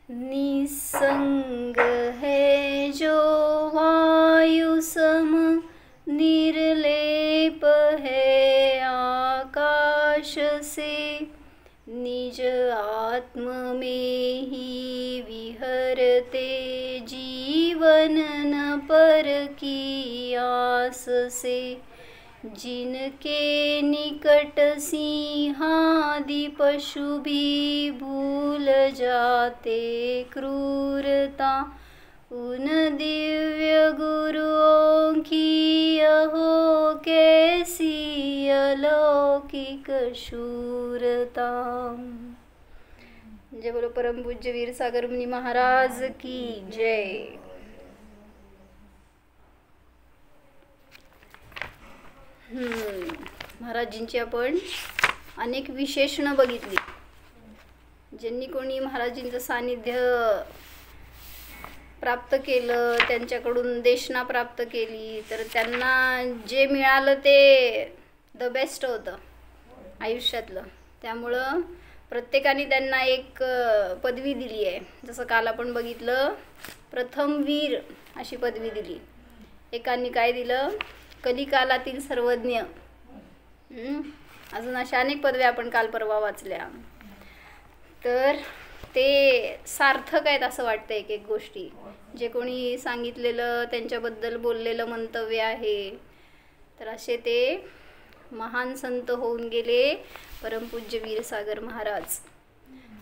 निसंग है जो वायु सम, निर्लेप है आकाश से, निज आत्म में ही विहरते जीवन न पर की आस से, जिनके निकट सिंहादि पशु भी भूल जाते क्रूरता, उन दिव्य गुरुओं की अहो कैसी अलौकिक शूरता। जय बोलो परम पूज्य वीर सागर मुनि महाराज की जय। महाराजींची आपण अनेक विशेषणं बघितली. ज्यांनी कोणी महाराजींचं सानिध्य प्राप्त केलं, त्यांच्याकडून देशना प्राप्त केली, तर त्यांना जे मिळालं ते द बेस्ट होतं आयुष्यातलं. त्यामुळं प्रत्येकाने त्यांना एक पदवी दिली आहे. जसं काल आपण बघितलं, प्रथम वीर अशी पदवी दिली. एकांनी काय दिलं, कलिकालातील सर्वज्ञ. अजून अशा अनेक पदव्या आपण काल परवा वाचल्या. तर ते सार्थक आहेत असं वाटतं एक एक गोष्टी. जे कोणी सांगितलेलं, त्यांच्याबद्दल बोललेलं मंतव्य आहे, तर असे ते महान संत होऊन गेले परमपूज्य वीरसागर महाराज.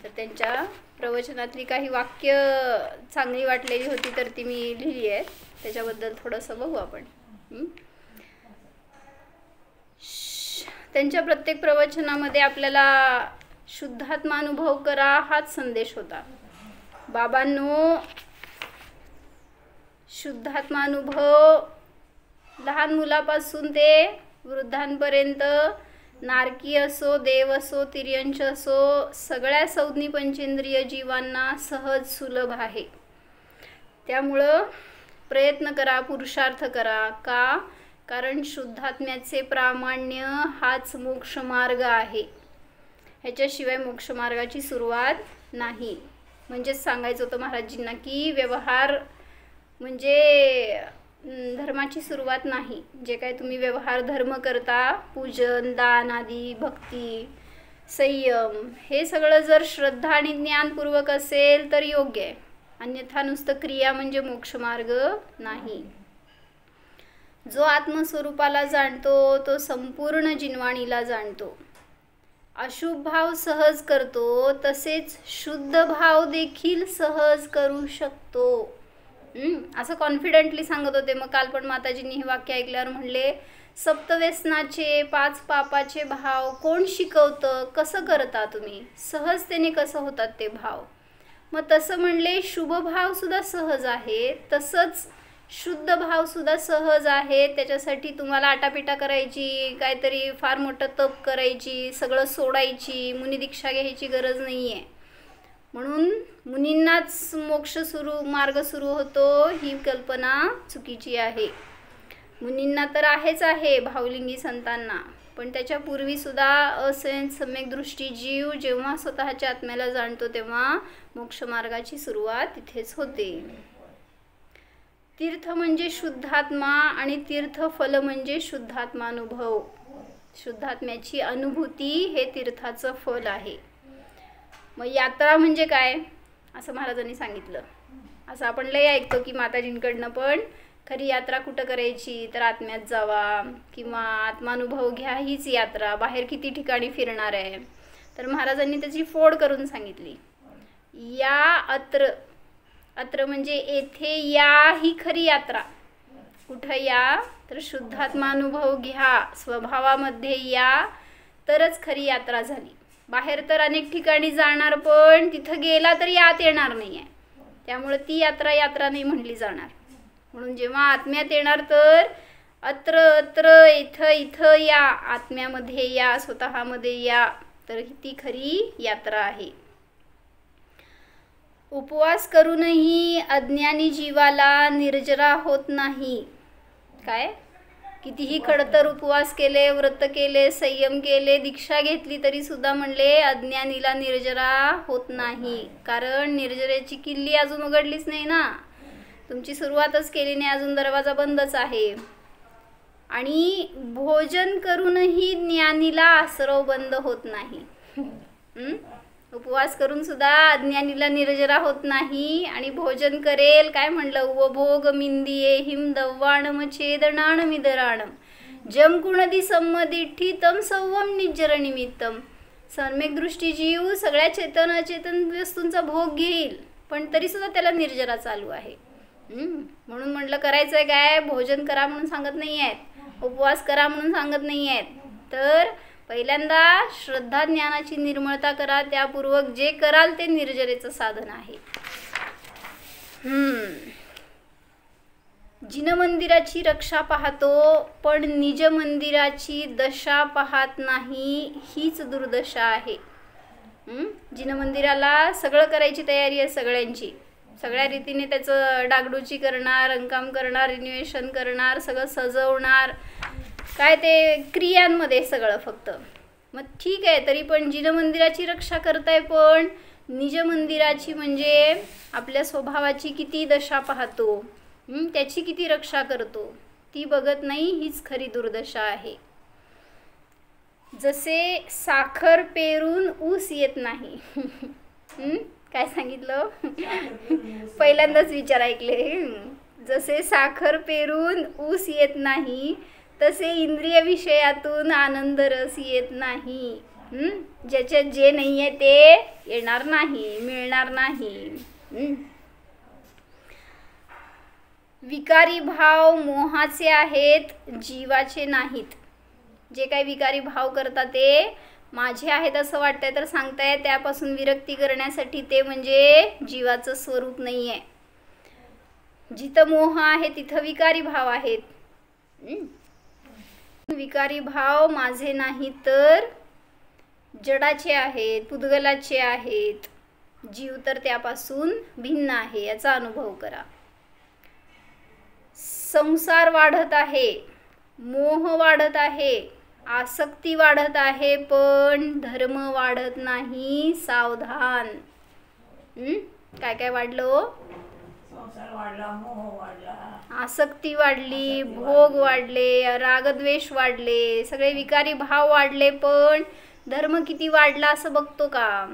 तर त्यांच्या प्रवचनातली काही वाक्य चांगली वाटलेली होती, तर ती मी लिहिली आहेत. त्याच्याबद्दल थोडंसं बघू आपण. त्यांच्या प्रत्येक प्रवचनामध्ये आपल्याला शुद्धात्मानुभव करा हाच संदेश होता. बाबांनो, शुद्धात्मानुभव लहान मुलापासून ते वृद्धांपर्यंत, नारकी असो, देव असो, तिर्यंश असो, सगळ्या संज्ञी पंचेंद्रिय जीवांना सहज सुलभ आहे. त्यामुळं प्रयत्न करा, पुरुषार्थ करा. का? कारण शुद्धात्म्याचे प्रामाण्य हाच मोक्षमार्ग आहे. ह्याच्याशिवाय मोक्षमार्गाची सुरुवात नाही. म्हणजेच सांगायचं होतं महाराजींना की व्यवहार म्हणजे धर्माची सुरुवात नाही. जे काय तुम्ही व्यवहार धर्म करता, पूजन, दान आदी, भक्ती, संयम, हे सगळं जर श्रद्धा आणि ज्ञानपूर्वक असेल तर योग्य आहे. अन्यथा नुसतं क्रिया म्हणजे मोक्षमार्ग नाही. जो आत्मस्वरूपाला जाणतो तो संपूर्ण जिनवाणीला जाणतो. अशुभ भाव सहज करतो, तसेच शुद्ध भाव देखील सहज करू शकतो. असं कॉन्फिडेंटली सांगत होते. मग काल पण माताजींनी हे वाक्य ऐकल्यावर म्हणले, सप्तव्यसनाचे 5 पापाचे भाव कोण शिकवतं, कसं करता तुम्ही, सहजतेने कसं होतात ते भाव. मग तसं म्हणले शुभ भाव सुद्धा सहज आहे, तसंच शुद्ध भाव सुद्धा सहज आहे. त्याच्यासाठी तुम्हाला आटापिटा करायची, काहीतरी फार मोठं तप करायची, सगळं सोडायची, मुनी दीक्षा घ्यायची गरज नाही आहे. म्हणून मुनींनाच मार्ग सुरू होतो ही कल्पना चुकीची आहे. मुनींना तर आहेच आहे, भावलिंगी संतांना, पण त्याच्यापूर्वी सुद्धा असंयत सम्यक दृष्टी जीव जेव्हा स्वतःच्या आत्म्याला जाणतो तेव्हा मोक्षमार्गाची सुरुवात तिथेच होते. तीर्थ म्हणजे शुद्धात्मा आणि तीर्थफल म्हणजे शुद्धात्मानुभव. शुद्धात्म्याची अनुभूती हे तीर्थाचं फल आहे. मग यात्रा म्हणजे काय असं महाराजांनी सांगितलं. असं आपण लय ऐकतो की माताजींकडनं पण खरी यात्रा कुठं करायची, तर आत्म्यात जावा किंवा आत्मानुभव घ्या, हीच यात्रा. बाहेर किती ठिकाणी फिरणार आहे. तर महाराजांनी त्याची फोड करून सांगितली. या अत्र म्हणजे येथे या ही खरी यात्रा. कुठं या, तर शुद्धात्मानुभव घ्या, स्वभावामध्ये या, तरच खरी यात्रा झाली. बाहेर तर अनेक ठिकाणी जाणार, पण तिथं गेला तरी आत येणार नाही आहे. त्यामुळे ती यात्रा नाही म्हणली जाणार. म्हणून जेव्हा आत्म्यात येणार तर अत्र इथं या, आत्म्यामध्ये या, स्वतःमध्ये या, तर ती खरी यात्रा आहे. उपवास करूनही अज्ञानी जीवाला निर्जरा होत नाही. काय? कितीही खडतर उपवास केले, व्रत केले, संयम केले, दीक्षा घेतली तरी सुद्धा म्हणले अज्ञानीला निर्जरा होत नाही. कारण निर्जरेची किल्ली अजून उघडलीच नाही ना, तुमची सुरुवातच केली नाही, अजून दरवाजा बंदच आहे. आणि भोजन करूनही ज्ञानीला आसरव बंद होत नाही. उपवास करून सुद्धा अज्ञानीला निर्जरा होत नाही. आणि भोजन करेल काय म्हणलं, उपभोग मिंदिये हिम दव्वाणम छेदनाणम इदराणम जमकुणदी सम्मदिठ्ठितम सव्वम निज्जर निमित्तम. सम्यक दृष्टी जीव सगळ्या चेतन अचेतन वस्तूंचा भोग घेईल, पण तरी सुद्धा त्याला निर्जरा चालू आहे. म्हणून म्हटलं करायचं आहे काय, भोजन करा म्हणून सांगत नाही आहेत, उपवास करा म्हणून सांगत नाही आहेत. तर पहिल्यांदा श्रद्धा ज्ञानाची निर्मळता करा, त्यापूर्वक जे कराल ते निर्जरेचं साधन आहे. जिन मंदिराची रक्षा पाहतो पण निज मंदिराची दशा पाहत नाही, हीच दुर्दशा आहे. जिन मंदिराला सगळं करायची तयारी आहे सगळ्यांची, सगळ्या रीतीने त्याचं डागडुजी करणार, रंगकाम करणार, रिन्युएशन करणार, सगळं सजवणार, काय ते क्रियांमध्ये सगळं फक्त. मग ठीक आहे, तरी पण जिन मंदिराची रक्षा करताय पण निज मंदिराची म्हणजे आपल्या स्वभावाची किती दशा पाहतो, त्याची किती रक्षा करतो ती बघत नाही, हीच खरी दुर्दशा आहे. जसे साखर पेरून ऊस येत नाही. काय सांगितलं, पहिल्यांदाच विचार ऐकले. जसे साखर पेरून ऊस येत नाही तसे इंद्रिय विषयातून आनंद रस येत नाही. ज्याच्यात जे नाही आहे ते येणार नाही, मिळणार नाही. विकारी भाव मोहाचे आहेत, जीवाचे नाहीत. जे काही विकारी भाव करतात ते माझे आहेत असं वाटतंय तर सांगताय, त्यापासून विरक्ती करण्यासाठी ते म्हणजे जीवाचं स्वरूप नाही आहे. जिथं मोह आहे तिथं विकारी भाव आहेत. विकारी भाव माझे नाही तर जडाचे आहेत, पुद्गलाचे आहेत. जीव तर त्यापासून भिन्न आहे, याचा अनुभव करा. संसार वाढत आहे, मोह वाढत आहे, आसक्ती वाढत आहे, पण धर्म वाढत नाही. सावधान. काय काय वाढलं, संसार वाढला, मोह वाढला, आसक्ती वाढली, भोग वाढले, रागद्वेष वाढले, सगळे विकारी भाव वाढले, पण धर्म किती वाढला असं बघतो का.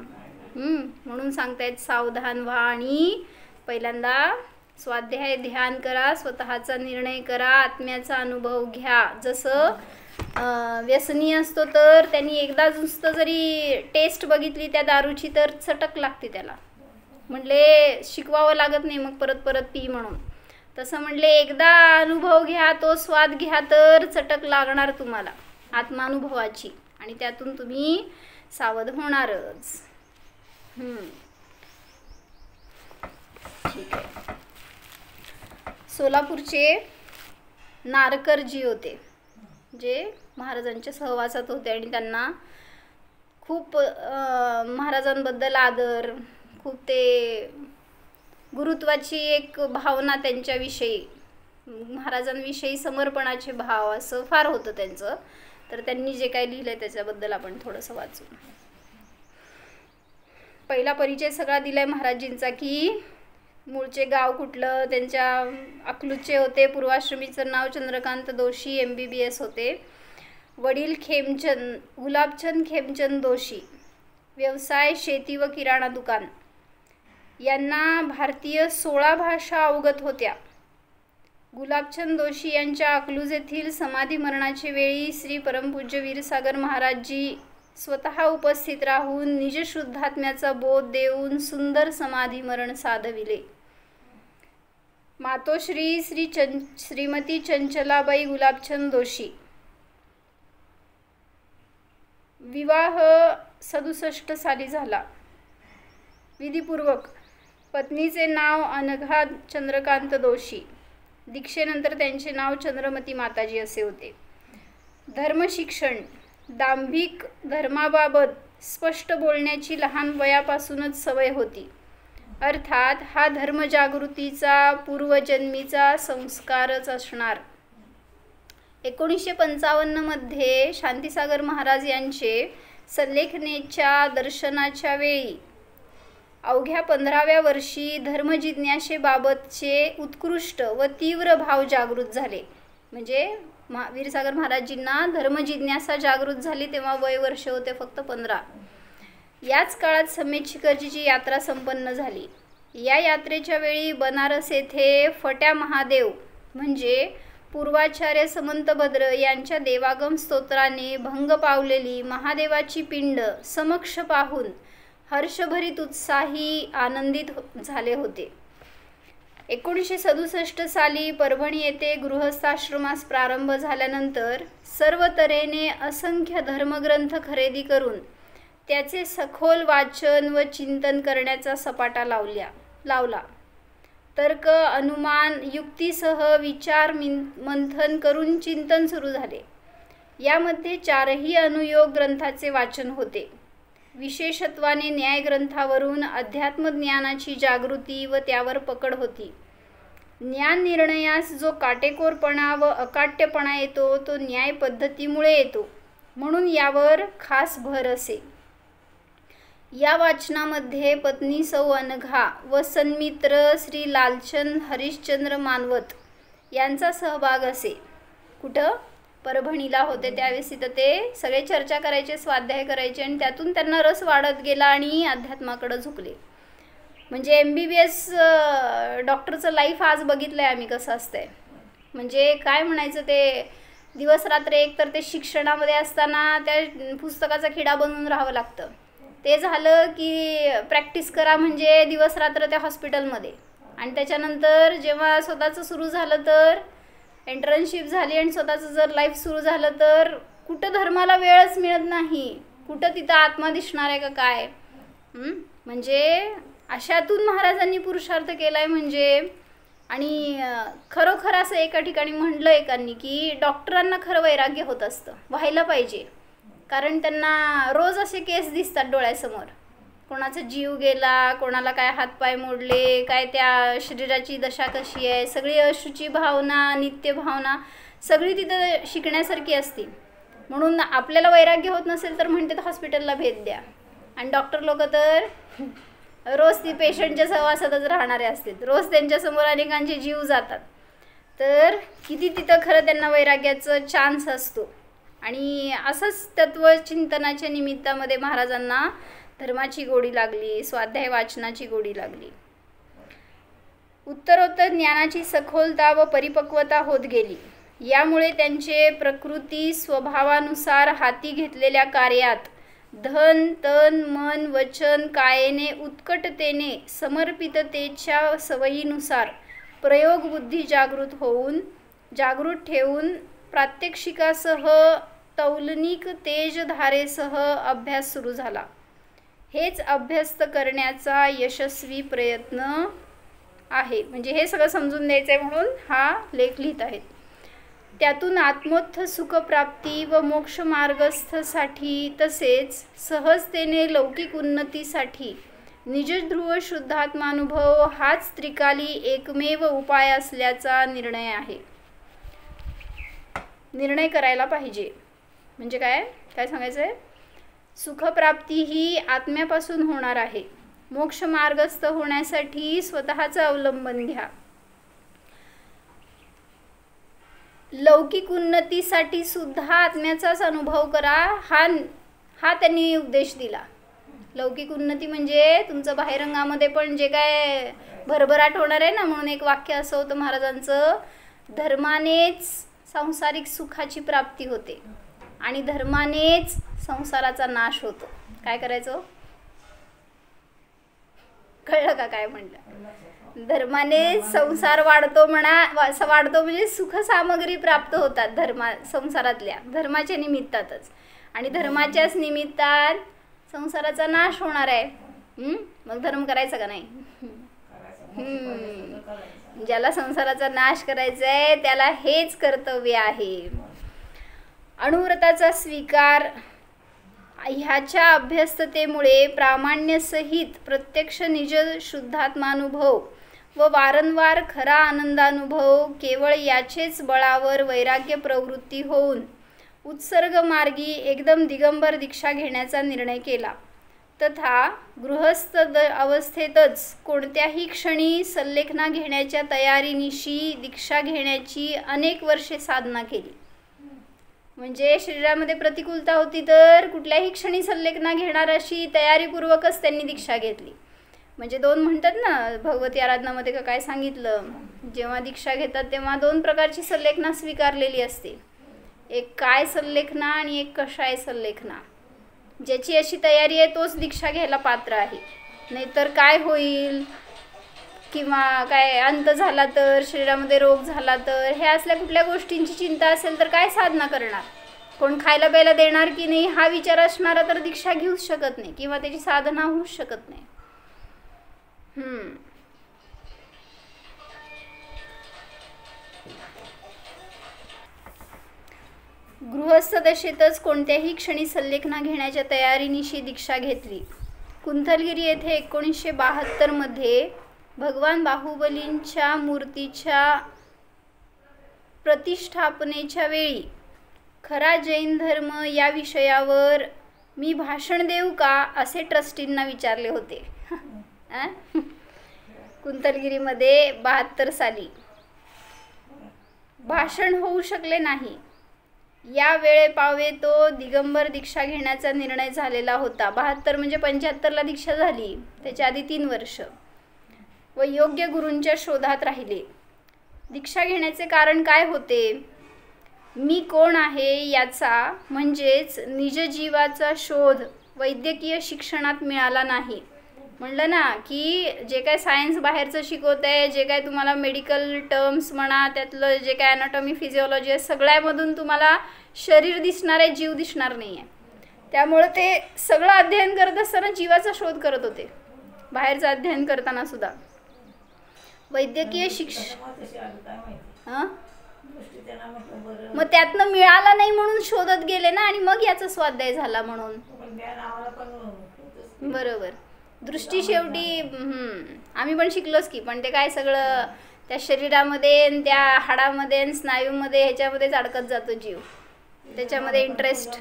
म्हणून सांगतायत सावधान व्हा. आणि पहिल्यांदा स्वाध्याय ध्यान करा, स्वतःचा निर्णय करा, आत्म्याचा अनुभव घ्या. जसं व्यसनी असतो तर त्यांनी एकदा नुसतं जरी टेस्ट बघितली त्या दारूची तर चटक लागते त्याला, म्हणले शिकवावं लागत नाही मग परत परत पी म्हणून. तसं म्हणले एकदा अनुभव घ्या, तो स्वाद घ्या तर चटक लागणार तुम्हाला आत्मानुभवाची, आणि त्यातून तुम्ही सावध होणारच. ठीक आहे. सोलापूरचे नारकरजी होते, जे महाराजांच्या सहवासात होते आणि त्यांना खूप महाराजांबद्दल आदर, खूप ते गुरुत्वाची एक भावना त्यांच्याविषयी, महाराजांविषयी समर्पणाचे भाव असं फार होतं त्यांचं. तर त्यांनी जे काही लिहिलं आहे त्याच्याबद्दल आपण थोडंसं वाचू. पहिला परिचय सगळा दिलाय महाराजींचा, की मूळचे गाव कुठलं, त्यांच्या अकलूजचे होते. पूर्वाश्रमीचं नाव चंद्रकांत दोशी, MBBS होते. वडील गुलाबचंद खेमचंद दोशी, व्यवसाय शेती व किराणा दुकान. यांना भारतीय 16 भाषा अवगत होत्या. गुलाबचंद दोशी यांच्या अकलूज येथील समाधी मरणाच्या वेळी श्री परमपूज्य वीरसागर महाराजजी स्वतः उपस्थित राहून निजशुद्धात्म्याचा बोध देऊन सुंदर समाधी मरण साधविले. मातोश्री श्रीमती चंचलाबाई गुलाबचंद दोशी. विवाह 67 साली झाला विधिपूर्वक. पत्नीचे नाव अनघा चंद्रकांत दोशी. दीक्षेनंतर त्यांचे नाव चंद्रमती माताजी असे होते. धर्मशिक्षण, दांभिक धर्माबाबत स्पष्ट बोलण्याची लहान वयापासूनच सवय होती. अर्थात हा धर्मजागृतीचा पूर्वजन्मीचा संस्कारच असणार. 1955 मध्ये शांतीसागर महाराज यांचे सल्लेखनेच्या दर्शनाच्या वेळी अवघ्या 15व्या वर्षी धर्मजिज्ञासेबाबतचे उत्कृष्ट व तीव्र भाव जागृत झाले. म्हणजे वीरसागर महाराजींना धर्मजिज्ञासा जागृत झाली तेव्हा वय वर्ष होते फक्त 15. याच काळात समेत शिखरजीची यात्रा संपन्न झाली. या यात्रेच्या वेळी बनारस येथे फट्या महादेव म्हणजे पूर्वाचार्य समंतभद्र यांच्या देवागम स्तोत्राने भंग पावलेली महादेवाची पिंड समक्ष पाहून हर्षभरीत उत्साही आनंदित झाले होते. 1967 साली परभणी येथे गृहस्थाश्रमास प्रारंभ झाल्यानंतर सर्व तऱ्हेने असंख्य धर्मग्रंथ खरेदी करून त्याचे सखोल वाचन व चिंतन करण्याचा सपाटा लावला. तर्क अनुमान युक्तीसह विचार मंथन करून चिंतन सुरू झाले. यामध्ये 4ही अनुयोग ग्रंथाचे वाचन होते. विशेषत्वाने न्याय ग्रंथावरून अध्यात्मज्ञानाची जागृती व त्यावर पकड होती. ज्ञान निर्णयास जो काटेकोरपणा व अकाट्यपणा येतो तो न्याय पद्धतीमुळे येतो, म्हणून यावर खास भर असे. या वाचनामध्ये पत्नी सौ अनघा व सन्मित्र श्री लालचंद हरिश्चंद्र मानवत यांचा सहभाग असे. कुठं? परभणीला होते त्यावेळेस तिथं ते सगळे चर्चा करायचे, स्वाध्याय करायचे आणि त्यातून त्यांना रस वाढत गेला आणि अध्यात्माकडे झुकले. म्हणजे MBBS डॉक्टरचं लाईफ आज बघितलं आहे आम्ही कसं असतंय. म्हणजे काय म्हणायचं, ते दिवस रात्र एक तर ते शिक्षणामध्ये असताना त्या पुस्तकाचा खिडा बनवून राहावं लागतं. ते झालं की प्रॅक्टिस करा म्हणजे दिवस रात्र त्या हॉस्पिटलमध्ये, आणि त्याच्यानंतर जेव्हा स्वतःचं सुरू झालं तर एंट्रन्सशिप झाली आणि स्वतःचं जर लाईफ सुरू झालं तर कुठं धर्माला वेळच मिळत नाही, कुठं तिथं आत्मा दिसणार आहे का काय. म्हणजे अशातून महाराजांनी पुरुषार्थ केला आहे. म्हणजे आणि खरोखर असं एका ठिकाणी म्हणलं एकांनी की डॉक्टरांना खरं वैराग्य होत असतं, व्हायला पाहिजे. कारण त्यांना रोज असे केस दिसतात डोळ्यासमोर, कोणाचा जीव गेला, कोणाला काय हातपाय मोडले, काय त्या शरीराची दशा कशी आहे, सगळी अशुची भावना, नित्य भावना सगळी तिथं शिकण्यासारखी असते. म्हणून आपल्याला वैराग्य होत नसेल तर म्हणते तर हॉस्पिटलला भेट द्या. आणि डॉक्टर लोक तर रोज ती पेशंटच्या सहवासातच राहणारे असतील, रोज त्यांच्यासमोर अनेकांचे जीव जातात. तर किती तिथं खरं त्यांना वैराग्याचं चान्स असतो. आणि असंच तत्वचिंतनाच्या निमित्तामध्ये महाराजांना धर्माची गोडी लागली, स्वाध्याय वाचनाची गोडी लागली. उत्तरोत्तर ज्ञानाची सखोलता व परिपक्वता होत गेली. यामुळे त्यांचे प्रकृती स्वभावानुसार हाती घेतलेल्या कार्यात धन तन मन वचन कायेने उत्कटतेने समर्पिततेच्या सवयीनुसार प्रयोग बुद्धी जागृत ठेवून प्रात्यक्षिकासह तौलनिक तेजधारेसह अभ्यास सुरू झाला. हेच अभ्यस्त करण्याचा यशस्वी प्रयत्न आहे. म्हणजे हे सगळं समजून द्यायचं आहे म्हणून हा लेख लिहित आहेत. त्यातून आत्मोत्थ सुखप्राप्ती व मोक्षमार्गस्थसाठी तसेच सहजतेने लौकिक उन्नतीसाठी निजध्रुव शुद्धात्मानुभव हाच त्रिकाली एकमेव उपाय असल्याचा निर्णय आहे. निर्णय करायला पाहिजे. म्हणजे काय सांगायचं आहे? सुखप्राप्ती ही आत्म्यापासून होणार आहे. मोक्ष मार्गस्थ होण्यासाठी स्वतःचं अवलंबन घ्या. लौकिक उन्नतीसाठी सुद्धा आत्म्याचाच अनुभव करा, हा त्यांनी उपदेश दिला. लौकिक उन्नती म्हणजे तुमचं बाहेरंगामध्ये पण जे काय भरभराट होणार आहे ना, म्हणून एक वाक्य असं होतं महाराजांचं, धर्मानेच सांसारिक सुखाची प्राप्ती होते आणि धर्मानेच संसाराचा नाश होतो. काय करायचं? कळलं का काय म्हणलं? धर्माने संसार वाढतो वाढतो म्हणजे सुख सामग्री प्राप्त होतात संसारातल्या धर्माच्या निमित्तातच, आणि धर्माच्याच निमित्तात संसाराचा नाश होणार आहे. मग धर्म करायचा का नाही? ज्याला संसाराचा नाश करायचा आहे त्याला हेच कर्तव्य आहे. अणुव्रताचा स्वीकार ह्याच्या अभ्यस्ततेमुळे प्रामाण्यसहित प्रत्यक्ष निज शुद्धात्मानुभव व वारंवार खरा आनंदानुभव केवळ याचेच बळावर वैराग्य प्रवृत्ती होऊन उत्सर्ग मार्गी एकदम दिगंबर दीक्षा घेण्याचा निर्णय केला. तथा गृहस्थ अवस्थेतच कोणत्याही क्षणी सल्लेखना घेण्याच्या तयारीनिशी दीक्षा घेण्याची अनेक वर्षे साधना केली. म्हणजे शरीरामध्ये प्रतिकूलता होती तर कुठल्याही क्षणी सल्लेखना घेणार अशी तयारीपूर्वकच त्यांनी दीक्षा घेतली. म्हणजे दोन म्हणतात ना, भगवती आराधनामध्ये का काय सांगितलं, जेव्हा दीक्षा घेतात तेव्हा दोन प्रकारची सल्लेखना स्वीकारलेली असते. एक काय सल्लेखना आणि एक कशाय सल्लेखना. ज्याची अशी तयारी आहे तोच दीक्षा घ्यायला पात्र आहे. नाहीतर काय होईल किंवा काय अंत झाला तर, शरीरामध्ये रोग झाला तर, हे असल्या कुठल्या गोष्टींची चिंता असेल तर काय साधना करणार. कोण खायला प्यायला देणार की नाही हा विचार असणारा तर दीक्षा घेऊच शकत नाही किंवा त्याची साधना होऊच शकत नाही. गृहस्थ दशेतच कोणत्याही क्षणी सल्लेखना घेण्याच्या तयारीनिशी दीक्षा घेतली. कुंथलगिरी येथे 1972 मध्ये भगवान बाहुबलींच्या मूर्तीच्या प्रतिष्ठापनेच्या वेळी खरा जैन धर्म या विषयावर मी भाषण देऊ का असे ट्रस्टींना विचारले होते. कुंथलगिरीमध्ये 72 साली भाषण होऊ शकले नाही. या वेळे पावे तो दिगंबर दीक्षा घेण्याचा निर्णय झालेला होता. 72 म्हणजे 75ला दीक्षा झाली, त्याच्या आधी 3 वर्ष. व योग्य गुरूंच्या शोधात राहिले. दीक्षा घेण्याचे कारण काय होते? मी कोण आहे याचा म्हणजेच निजजीवाचा शोध वैद्यकीय शिक्षणात मिळाला नाही. म्हणलं ना की जे काय सायन्स बाहेरचं शिकवत आहे, जे काय तुम्हाला मेडिकल टर्म्स म्हणा, त्यातलं जे काय ॲनाटॉमी फिजिओलॉजी आहे, सगळ्यामधून तुम्हाला शरीर दिसणार आहे, जीव दिसणार नाही आहे. त्यामुळं ते सगळं अध्ययन करत असताना जीवाचा शोध करत होते, बाहेरचं अध्ययन करताना सुद्धा. वैद्यकीय मग त्यातनं मिळाला नाही म्हणून शोधत गेले ना, आणि मग याचा स्वाध्याय झाला म्हणून. बरोबर. दृष्टी शेवटी आम्ही पण शिकलोच की, पण ते काय सगळं त्या शरीरामध्ये, त्या हाडामध्ये, स्नायूमध्ये, ह्याच्यामध्येच अडकत जातो जीव, त्याच्यामध्ये इंटरेस्ट.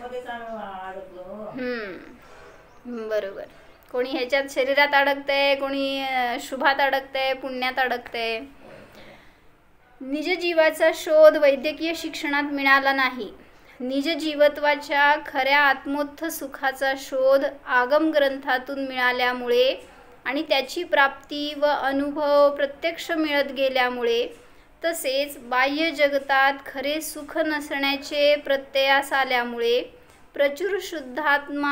बरोबर. कोणी ह्याच्यात शरीरात अडकतंय, कोणी शुभात अडकतंय, पुण्यात अडकतंय. निजजीवाचा शोध वैद्यकीय शिक्षणात मिळाला नाही. निजजीवत्वाच्या खऱ्या आत्मोत्थ सुखाचा शोध आगम ग्रंथातून मिळाल्यामुळे आणि त्याची प्राप्ती व अनुभव प्रत्यक्ष मिळत गेल्यामुळे, तसेच बाह्य जगतात खरे सुख नसण्याचे प्रत्ययास आल्यामुळे प्रचूर शुद्धात्म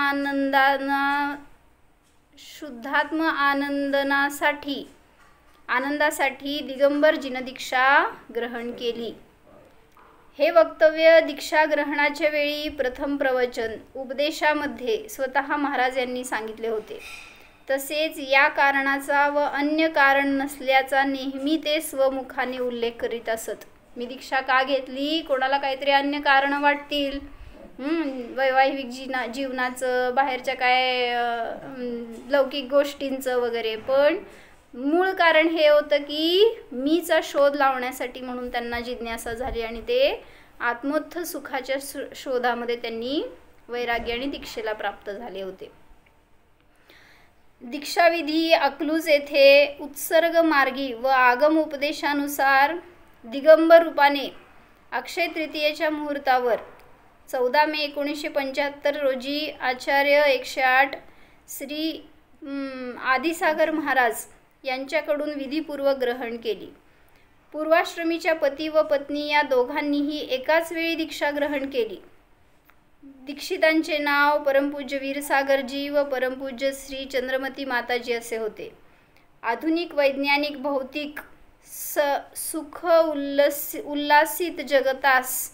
आनंदासाठी दिगंबर जिनदीक्षा ग्रहण केली. हे वक्तव्य दीक्षा ग्रहणाच्या वेळी प्रथम प्रवचन उपदेशामध्ये स्वतः महाराज यांनी सांगितले होते. तसेच या कारणाचा व अन्य कारण नसल्याचा नेहमी ते स्वमुखाने उल्लेख करीत असत. मी दीक्षा का घेतली, कोणाला काहीतरी अन्य कारण वाटतील, वैवाहिक जीवनाचं, बाहेरच्या काय लौकिक गोष्टींचं वगैरे, पण मूळ कारण हे होतं की मीचा शोध लावण्यासाठी म्हणून त्यांना जिज्ञासा झाली आणि ते आत्मोत्थ सुखाच्या शोधामध्ये त्यांनी वैराग्य आणि दीक्षेला प्राप्त झाले होते. दीक्षाविधी अकलूज येथे उत्सर्ग मार्गी व आगम उपदेशानुसार दिगंबर रूपाने अक्षय तृतीयेच्या मुहूर्तावर 14 मे 1975 रोजी आचार्य 108 श्री आदिसागर महाराज यांच्याकडून विधीपूर्वक ग्रहण केली. पूर्वाश्रमीच्या पती व पत्नी या दोघांनीही एकाच वेळी दीक्षा ग्रहण केली. दीक्षितांचे नाव परमपूज्य वीरसागरजी व परमपूज्य श्री चंद्रमती माताजी असे होते. आधुनिक वैज्ञानिक भौतिक सुख उल्लासित जगतास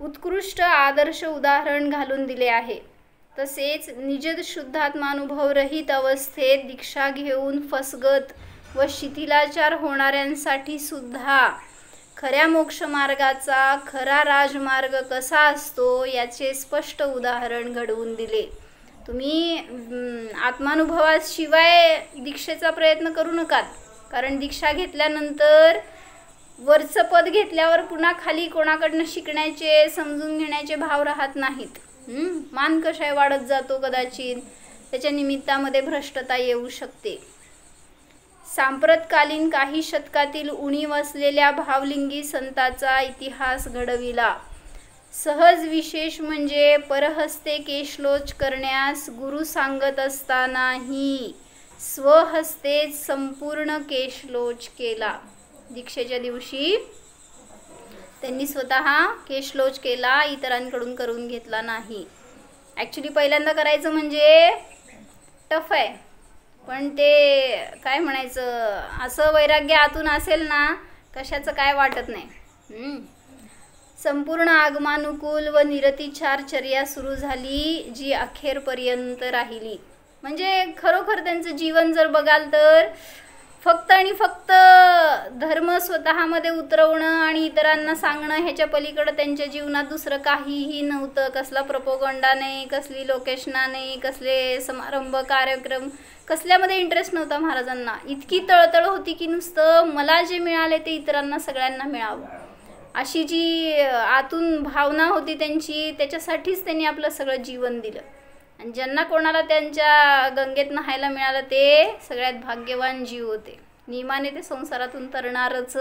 उत्कृष्ट आदर्श उदाहरण घालून दिले आहे. तसेच निज शुद्धात्मानुभव रहित अवस्थेत दीक्षा घेऊन फसगत व शिथिलाचार होणाऱ्यांसाठी सुद्धा खऱ्या मोक्षमार्गाचा खरा राजमार्ग कसा असतो याचे स्पष्ट उदाहरण घडवून दिले. तुम्ही आत्मानुभवाशिवाय दीक्षेचा प्रयत्न करू नकात, कारण दीक्षा घेतल्यानंतर वरचं पद घेतल्यावर पुन्हा खाली कोणाकडनं शिकण्याचे समजून घेण्याचे भाव राहत नाहीत. मान कशाय वाढत जातो कदाचित, त्याच्या निमित्तामध्ये भ्रष्टता येऊ शकते. सांप्रतकालीन काही शतकातील उणीव असलेल्या भावलिंगी संताचा इतिहास घडविला. सहज विशेष म्हणजे परहस्ते केशलोच करण्यास गुरु सांगत असतानाही स्वहस्तेच संपूर्ण केशलोच केला. दीक्षेच्या दिवशी त्यांनी स्वतः केशलोच केला, इतरांकडून करून घेतला नाही. ॲक्च्युली पहिल्यांदा करायचं म्हणजे टफ आहे, पण ते काय म्हणायचं, असं वैराग्य आतून असेल ना, कशाचं काय वाटत नाही. संपूर्ण आगमानुकूल व निरतिचार चर्या सुरू झाली, जी अखेरपर्यंत राहिली. म्हणजे खरोखर त्यांचं जीवन जर बघाल तर फक्त आणि फक्त धर्म स्वतःमध्ये उतरवणं आणि इतरांना सांगणं ह्याच्या पलीकडं त्यांच्या जीवनात दुसरं काहीही नव्हतं. कसला प्रोपोगंडा नाही, कसली लोकेशना नाही, कसले समारंभ कार्यक्रम, कसल्यामध्ये इंटरेस्ट नव्हता महाराजांना. इतकी तळतळ होती की नुसतं मला जे मिळाले ते इतरांना सगळ्यांना मिळावं, अशी जी आतून भावना होती त्यांची, त्याच्यासाठीच त्यांनी आपलं सगळं जीवन दिलं. आणि ज्यांना कोणाला त्यांच्या गंगेत नहायला मिळालं ते सगळ्यात भाग्यवान जीव होते. नियमाने ते संसारातून तरणारच.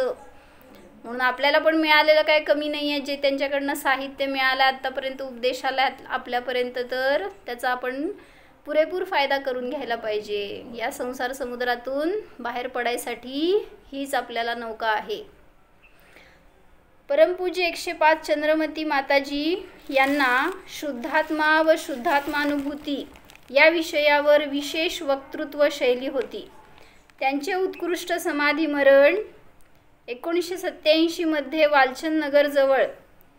म्हणून आपल्याला पण मिळालेलं काय कमी नाही आहे. जे त्यांच्याकडनं साहित्य मिळालं आत्तापर्यंत, उपदेश आला आपल्यापर्यंत, तर त्याचा आपण पुरेपूर फायदा करून घ्यायला पाहिजे. या संसार समुद्रातून बाहेर पडायसाठी हीच आपल्याला नौका आहे. परमपूज्य 105 चंद्रमती माताजी यांना शुद्धात्मा व शुद्धात्मानुभूती या विषयावर विशेष वक्तृत्व शैली होती. त्यांचे उत्कृष्ट समाधी मरण 1987 मध्ये वालचंद नगरजवळ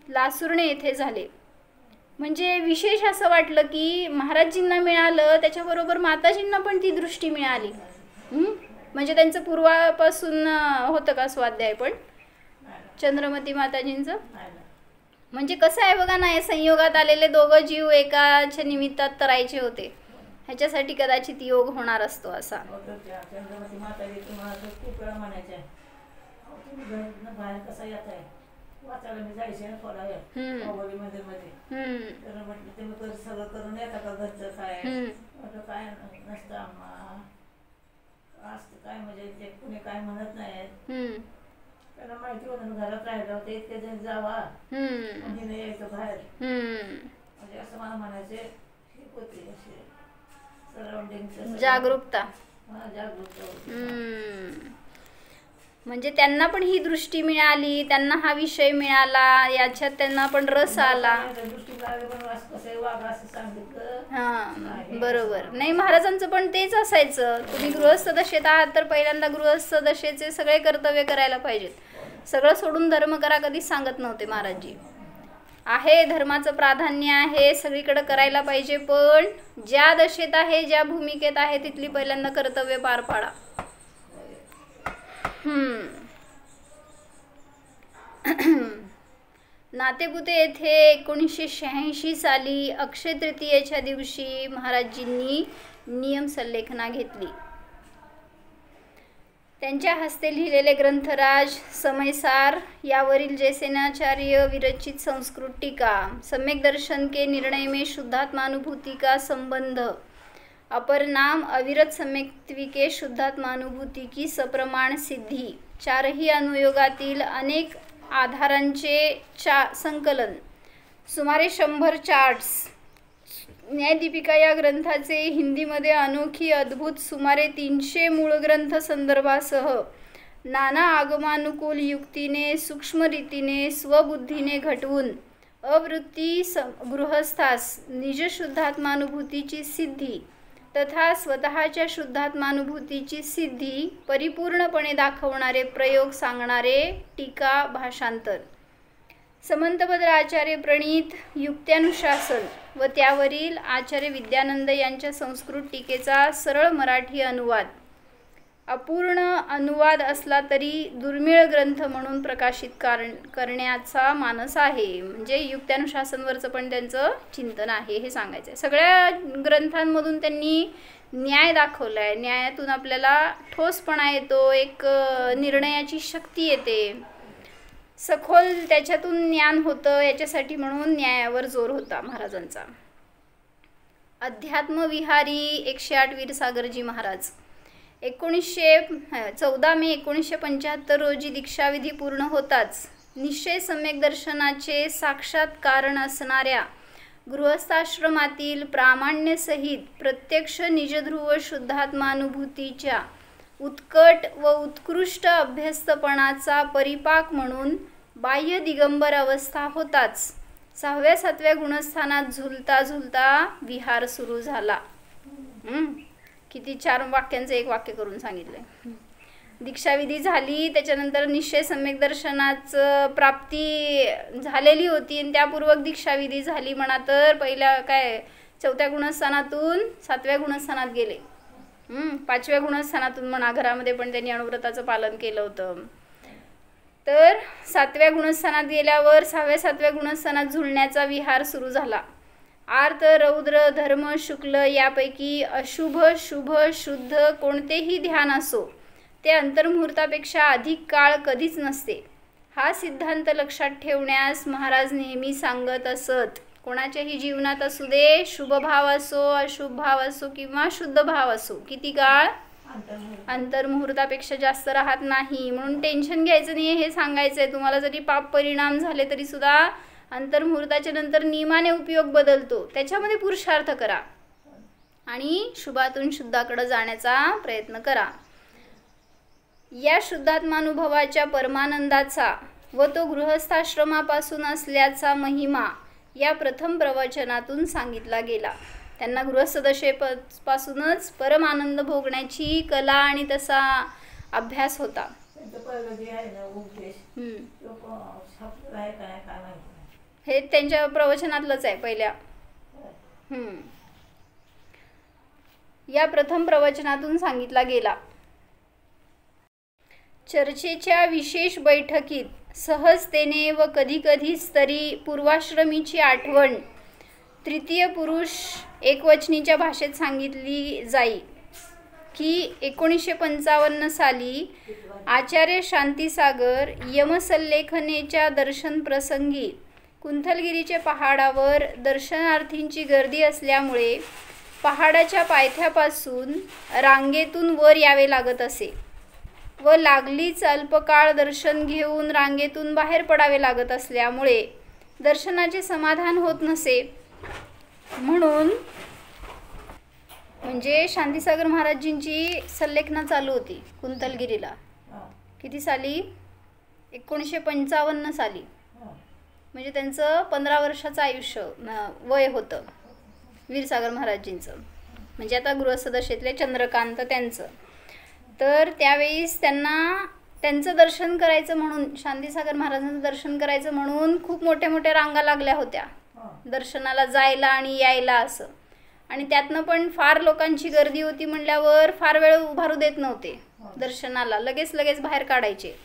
लासुर्णे येथे झाले. म्हणजे विशेष असं वाटलं की महाराजजींना मिळालं त्याच्याबरोबर माताजींना पण ती दृष्टी मिळाली. म्हणजे त्यांचं पूर्वापासून होतं का स्वाध्याय पण चंद्रमती माताजींचं. म्हणजे कसं आहे बघा ना, या संयोगात आलेले दोघं जीव एकाच्या निमित्तात तरायचे होते, ह्याच्यासाठी कदाचित योग होणार असतो असा. चंद्रमती माताजी तुम्हाला खूप वेळा म्हणायच्या, तुम्ही घरातून बाहेर कसा येत आहे, वाचायला मी जायचे ना थोडा वेळ मंदिरमध्ये, तर म्हटलं तुम्ही सगळं करून येता का घरचं काय. म्हटलं काय नसतं अम्मा, असतं काय म्हणजे ते कुणी काय म्हणत नाही. त्याला माहिती होतं घरात राहिलं होतं, इतके जण जावा म्हणजे यायचं बाहेर, म्हणजे असं मला म्हणायचे. हे होते असे सराउंडिंग जागरूकता. म्हणजे त्यांना पण ही दृष्टी मिळाली, त्यांना हा विषय मिळाला, याच्यात त्यांना पण रस आला. बरोबर. नाही, महाराजांचं पण तेच असायचं. तुम्ही गृहस्थ दशेत आहात तर पहिल्यांदा गृहस्थ दशेचे सगळे कर्तव्य करायला पाहिजेत. सगळं सोडून धर्म करा कधीच सांगत नव्हते महाराजजी. आहे धर्माचं प्राधान्य आहे, सगळीकडे करायला पाहिजे, पण ज्या दशेत आहे, ज्या भूमिकेत आहे, तिथली पहिल्यांदा कर्तव्य पार पाडा. नातेपुते येथे 1986 साली अक्षय तृतीयेच्या दिवशी महाराजजींनी नियम संलेखना घेतली. त्यांच्या हस्ते लिहिलेले ग्रंथराज, समयसार यावरील जयसेनाचार्य विरचित संस्कृत टीका, सम्यक दर्शन के निर्णय में शुद्धात्मानुभूति का संबंध, अपर नाम अविरत सम्यक्त्विके शुद्धात्मानुभूति की सप्रमाण सिद्धी, चारही अनुयोगातील अनेक आधारांचे संकलन, सुमारे 100 चार्ट्स, न्यायदीपिका या ग्रंथाचे हिंदीमध्ये अनोखी अद्भुत सुमारे 300 मूळ ग्रंथ संदर्भासह नाना आगमानुकूल युक्तीने सूक्ष्म रीतीने स्वबुद्धीने घटवून अवृत्ती गृहस्थास निज शुद्धात्मानुभूतीची सिद्धी तथा स्वतःच्या शुद्धात्मानुभूतीची सिद्धी परिपूर्णपणे दाखवणारे प्रयोग सांगणारे टीका भाषांतर, समंतभद्र आचार्य प्रणीत युक्त्यानुशासन व त्यावरील आचार्य विद्यानंद यांच्या संस्कृत टीकेचा सरळ मराठी अनुवाद, अपूर्ण अनुवाद असला तरी दुर्मिळ ग्रंथ म्हणून प्रकाशित करण्याचा मानस आहे. म्हणजे युक्त्यानुशासनवरचं पण त्यांचं चिंतन आहे हे सांगायचं आहे. सगळ्या ग्रंथांमधून त्यांनी न्याय दाखवला आहे. न्यायातून आपल्याला ठोसपणा येतो, एक निर्णयाची शक्ती येते, सखोल त्याच्यातून ज्ञान होतं. याच्यासाठी म्हणून न्यायावर जोर होता महाराजांचा. अध्यात्मविहारी 108 वीरसागरजी महाराज 14 मे 1975 रोजी दीक्षाविधी पूर्ण होताच निश्चय सम्यक दर्शनाचे साक्षात कारण असणाऱ्या गृहस्थाश्रमातील प्रामाण्यसहित प्रत्यक्ष निजध्रुव शुद्धात्मानुभूतीच्या उत्कट व उत्कृष्ट अभ्यस्तपणाचा परिपाक म्हणून बाह्य दिगंबर अवस्था होताच 6व्या-7व्या गुणस्थानात झुलता झुलता विहार सुरू झाला. किती 4 वाक्यांचं एक वाक्य करून सांगितलंय. दीक्षाविधी झाली, त्याच्यानंतर निश्चय सम्यक दर्शनाचं प्राप्ती झालेली होती आणि त्यापूर्वक दीक्षाविधी झाली म्हणा. तर पहिल्या 4थ्या गुणस्थानातून 7व्या गुणस्थानात गेले. 5व्या गुणस्थानातून म्हणा, घरामध्ये पण त्यांनी अणुव्रताचं पालन केलं होतं. तर 7व्या गुणस्थानात गेल्यावर 6व्या-7व्या गुणस्थानात झुलण्याचा विहार सुरू झाला. आर्त, रौद्र, धर्म, शुक्ल यापैकी अशुभ, शुभ, शुद्ध कोणतेही ध्यान असो ते अंतर्मुहूर्तापेक्षा अधिक काळ कधीच नसते. हा सिद्धांत लक्षात ठेवण्यास महाराज नेहमी सांगत असत. कोणाच्याही जीवनात असू दे, शुभ भाव असो, अशुभ भाव असो किंवा शुद्ध भाव असो, किती काळ अंतर्मुहूर्तापेक्षा जास्त राहत नाही. म्हणून टेन्शन घ्यायचं नाही हे सांगायचं आहे. तुम्हाला जरी पाप परिणाम झाले तरी सुद्धा अंतर्मुहूर्ताच्या नंतर नियमाने उपयोग बदलतो. त्याच्यामध्ये पुरुषार्थ करा आणि शुभातून शुद्धाकडे जाण्याचा प्रयत्न करा. या शुद्धात्मानुभवाच्या परमानंदाचा व तो गृहस्थाश्रमापासून असल्याचा महिमा या प्रथम प्रवचनातून सांगितला गेला. त्यांना गृहस्थदशेपासूनच परमानंद भोगण्याची कला आणि तसा अभ्यास होता. हे त्यांच्या प्रवचनातलंच आहे पहिल्या. या प्रथम प्रवचनातून सांगितला गेला. चर्चेच्या विशेष बैठकीत सहजतेने व कधीकधीच तरी पूर्वाश्रमीची आठवण तृतीय पुरुष एकवचनीच्या भाषेत सांगितली जाई की 1955 साली आचार्य शांतीसागर यमसल्लेखनेच्या दर्शन प्रसंगी कुंथलगिरीच्या पहाडावर दर्शनार्थींची गर्दी असल्यामुळे पहाडाच्या पायथ्यापासून रांगेतून वर यावे लागत असे व लागलीच अल्पकाळ दर्शन घेऊन रांगेतून बाहेर पडावे लागत असल्यामुळे दर्शनाचे समाधान होत नसे. म्हणून म्हणजे शांतीसागर महाराजींची सल्लेखना चालू होती कुंथलगिरीला. किती साली? 1955 साली. म्हणजे त्यांचं 15 वर्षाचं आयुष्य वय होतं वीरसागर महाराजींचं. म्हणजे आता गृहस्थदशेतले चंद्रकांत त्यांचं. तर त्यावेळेस त्यांचं दर्शन करायचं म्हणून, शांतीसागर महाराजांचं दर्शन करायचं म्हणून खूप मोठ्या मोठ्या रांगा लागल्या होत्या दर्शनाला जायला आणि यायला असं. आणि त्यातनं पण फार लोकांची गर्दी होती म्हणल्यावर फार वेळ उभारू देत नव्हते दर्शनाला, लगेच बाहेर काढायचे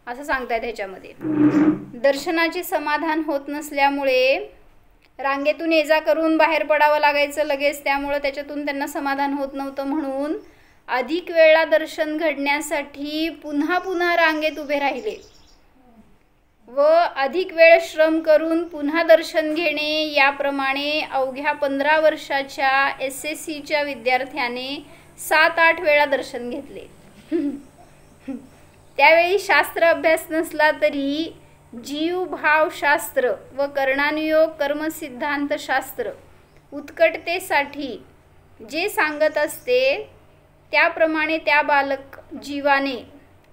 असं सांगतायत ह्याच्यामध्ये. दर्शनाचे समाधान होत नसल्यामुळे रांगेतून ये जा करून बाहेर पडावं लागायचं लगेच. त्यामुळं त्याच्यातून त्यांना समाधान होत नव्हतं. म्हणून अधिक वेळा दर्शन घडण्यासाठी पुन्हा रांगेत उभे राहिले व अधिक वेळ श्रम करून पुन्हा दर्शन घेणे. याप्रमाणे अवघ्या 15 वर्षाच्या SSCच्या विद्यार्थ्याने 7-8 वेळा दर्शन घेतले. त्यावेळी शास्त्र अभ्यास नसला तरी जीवभावशास्त्र व कर्णानुयोग कर्मसिद्धांतशास्त्र उत्कटतेसाठी जे सांगत असते त्याप्रमाणे त्या बालक जीवाने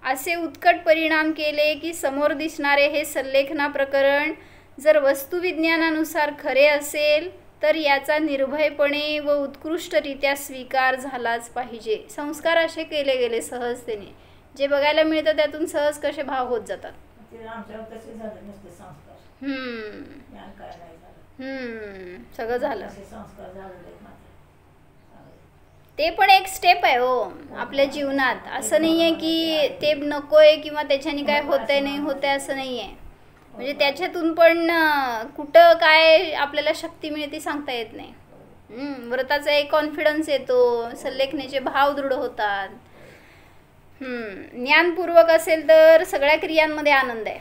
असे उत्कट परिणाम केले की समोर दिसणारे हे सल्लेखना प्रकरण जर वस्तुविज्ञानानुसार खरे असेल तर याचा निर्भयपणे व उत्कृष्टरित्या स्वीकार झालाच पाहिजे. संस्कार असे केले गेले सहजतेने. जे बघायला मिळतं त्यातून सहज कसे भाव होत जातात. सगळं झालं. ते पण एक स्टेप आहे हो आपल्या जीवनात. असं नाही आहे की ते नको आहे किंवा त्याच्याने काय होत आहे नाही होत आहे असं नाही आहे. म्हणजे त्याच्यातून पण कुठं काय आपल्याला शक्ती मिळते सांगता येत नाही. व्रताचा एक कॉन्फिडन्स येतो, सल्लेखनाचे भाव दृढ होतात. ज्ञानपूर्वक असेल तर सगळ्या क्रियांमध्ये आनंद आहे,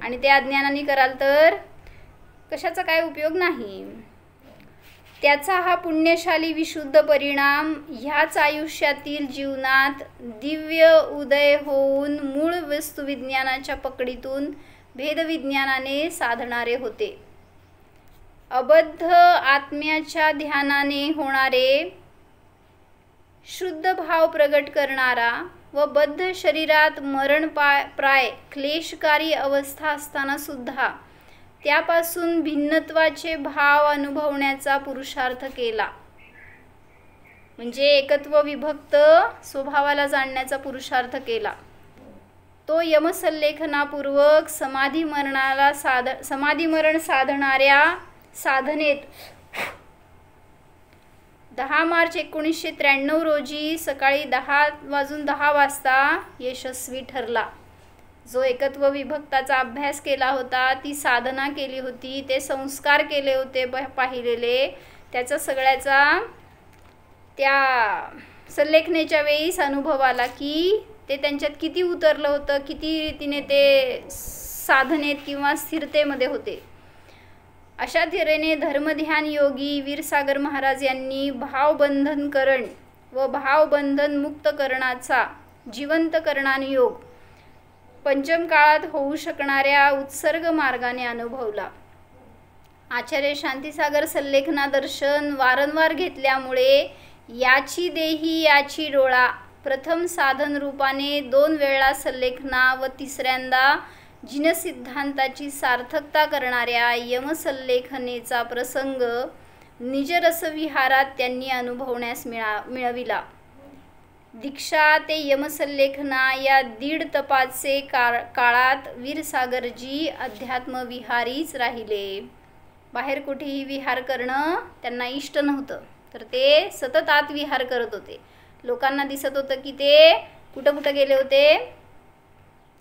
आणि ते अज्ञानाने कराल तर कशाचा काय उपयोग नाही. त्याचा हा पुण्यशाली विशुद्ध परिणाम ह्याच आयुष्यातील जीवनात दिव्य उदय होऊन मूळ वस्तुविज्ञानाच्या पकडीतून भेदविज्ञानाने साधणारे होते. अबद्ध आत्म्याच्या ध्यानाने होणारे शुद्ध भाव प्रगट करणारा व बद्ध शरीरात मरण प्राय क्लेशकारी अवस्था असताना सुद्धा त्यापासून भिन्नत्वाचे भाव अनुभवण्याचा पुरुषार्थ केला. म्हणजे एकत्व विभक्त स्वभावाला जाणण्याचा पुरुषार्थ केला. तो यमसल्लेखनापूर्वक समाधी मरण साधणाऱ्या साधनेत 10 मार्च 1993 रोजी सकाळी 10:10 वाजता यशस्वी ठरला. जो एकत्व विभक्ताचा अभ्यास केला होता, ती साधना केली होती, ते संस्कार केले होते पाहिलेले, त्याचा सगळ्याचा त्या सल्लेखनेच्या वेळीच अनुभव आला की ते त्यांच्यात किती उतरलं होतं, किती रीतीने ते साधनेत किंवा स्थिरतेमध्ये होते. अशा तऱ्हेने धर्मध्यान योगी वीरसागर महाराज यांनी भावबंधनकरण व भावबंधन मुक्तकरणाचा जिवंतकरणानुयोग पंचम काळात होऊ शकणाऱ्या उत्सर्ग मार्गाने अनुभवला. आचार्य शांतीसागर सल्लेखना दर्शन वारंवार घेतल्यामुळे याची देही याची डोळा प्रथम साधन रूपाने 2 वेळा सल्लेखना व तिसऱ्यांदा जिनसिद्धांताची सार्थकता करणाऱ्या यमसल्लेखनेचा प्रसंग निजरसविहारात त्यांनी अनुभवण्यास मिळविला. दीक्षा ते यमसल्लेखना या 1.5 तपाचे काळात वीरसागरजी अध्यात्मविहारीच राहिले. बाहेर कुठेही विहार करणं त्यांना इष्ट नव्हतं, तर ते सतत आत विहार करत होते. लोकांना दिसत होतं की ते कुठं गेले होते.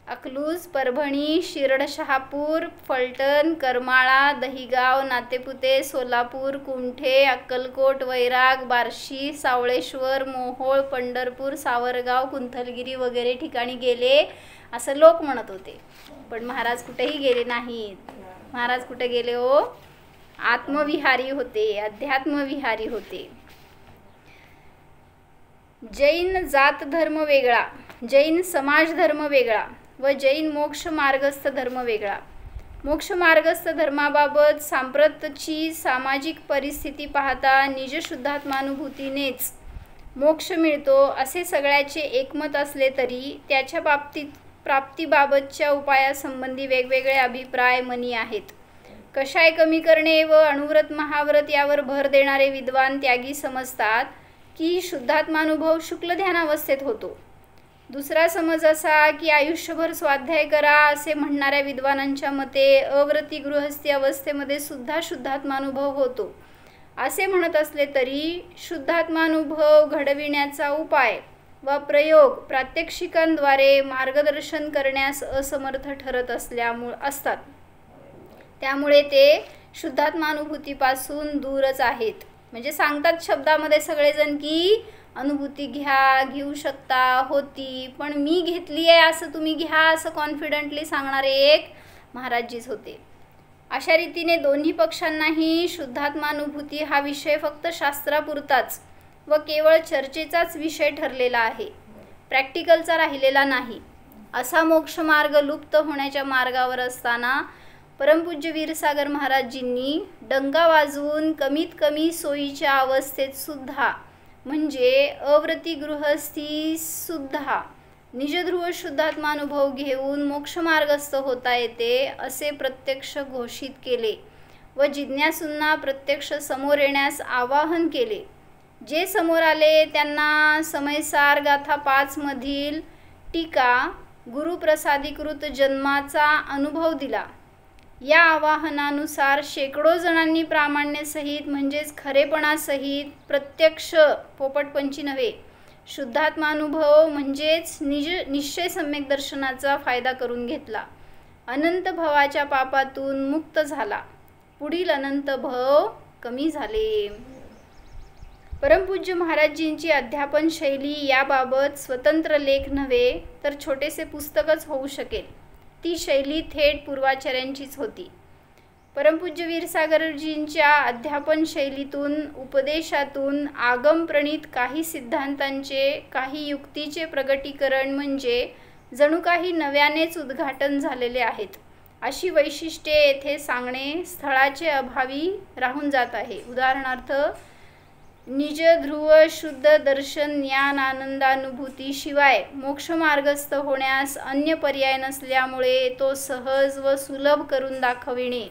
अकलूज, परभणी, शिरड, शहापूर, फलटण, करमाळा, दहिगाव, नातेपुते, सोलापूर, कुमठे, अक्कलकोट, वैराग, बार्शी, सावळेश्वर, मोहोळ, पंढरपूर, सावरगाव, कुंथलगिरी वगैरे ठिकाणी गेले असं लोक म्हणत होते. पण महाराज कुठेही गेले नाहीत. महाराज कुठे गेले हो? आत्मविहारी होते, अध्यात्मविहारी होते. जैन जात धर्म वेगळा, जैन समाज धर्म वेगळा व जैन मोक्ष मार्गस्थ धर्म वेगळा. मोक्ष मार्गस्थ धर्माबाबत सांप्रतची सामाजिक परिस्थिती पाहता निजशुद्धात्मानुभूतीनेच मोक्ष मिळतो असे सगळ्याचे एकमत असले तरी त्याच्या प्राप्तीबाबतच्या उपायासंबंधी वेगवेगळे अभिप्राय मनी आहेत. कषाय कमी करणे व अणुव्रत महाव्रत यावर भर देणारे विद्वान त्यागी समजतात की शुद्धात्मानुभव शुक्ल ध्यानावस्थेत होतो. दुसरा समज असा की आयुष्यभर स्वाध्याय करा असे म्हणणाऱ्या विद्वानांच्या मते अव्रती गृहस्थी अवस्थेमध्ये सुद्धा शुद्धात्मानुभव होतो असे म्हणत असले तरी शुद्धात्मानुभव घडविण्याचा उपाय व प्रयोग प्रात्यक्षिकांद्वारे मार्गदर्शन करण्यास असमर्थ ठरत असतात. त्यामुळे ते शुद्धात्मानुभूतीपासून दूरच आहेत. म्हणजे सांगतात शब्दामध्ये सगळेजण की अनुभूती घेऊ शकता होती, पण मी घेतली आहे असं तुम्ही घ्या असं कॉन्फिडंटली सांगणारे एक महाराजजीच होते. अशा रीतीने दोन्ही पक्षांनाही शुद्धात्मानुभूती हा विषय फक्त शास्त्रापुरताच व केवळ चर्चेचाच विषय ठरलेला आहे, प्रॅक्टिकलचा राहिलेला नाही. असा मोक्षमार्ग लुप्त होण्याच्या मार्गावर असताना परमपूज्य वीरसागर महाराजजींनी डंका वाजवून कमीत कमी सोयीच्या अवस्थेत सुद्धा म्हणजे अव्रती गृहस्थी सुद्धा निजध्रुव शुद्धात्मानुभव घेऊन मोक्षमार्गस्थ होता येते असे प्रत्यक्ष घोषित केले व जिज्ञासूंना प्रत्यक्ष समोर येण्यास आवाहन केले. जे समोर आले त्यांना समयसार गाथा 5 मधील टीका गुरुप्रसादीकृत जन्माचा अनुभव दिला. या आवाहनानुसार शेकडो जणांनी प्रामाण्यासहित म्हणजेच खरेपणासहित प्रत्यक्ष पोपटपंची नव्हे शुद्धात्मानुभव म्हणजेच निश्चय सम्यक दर्शनाचा फायदा करून घेतला. अनंत भवाच्या पापातून मुक्त झाला. पुढील अनंत भव कमी झाले. परमपूज्य महाराजजींची अध्यापन शैली याबाबत स्वतंत्र लेख नव्हे तर छोटेसे पुस्तकच होऊ शकेल. ती शैली थेट पूर्वाचार्यांचीच होती. परमपूज्य वीरसागरजींच्या अध्यापन शैलीतून उपदेशातून आगमप्रणीत काही सिद्धांतांचे काही युक्तीचे प्रगटीकरण म्हणजे जणू काही नव्यानेच उद्घाटन झालेले आहेत अशी वैशिष्ट्ये येथे सांगणे स्थळाचे अभावी राहून जात आहे. उदाहरणार्थ निज ध्रुव शुद्ध दर्शन ज्ञान आनंदानुभूती शिवाय मोक्षमार्गस्थ होण्यास अन्य पर्याय नसल्यामुळे तो सहज व सुलभ करून दाखविणे,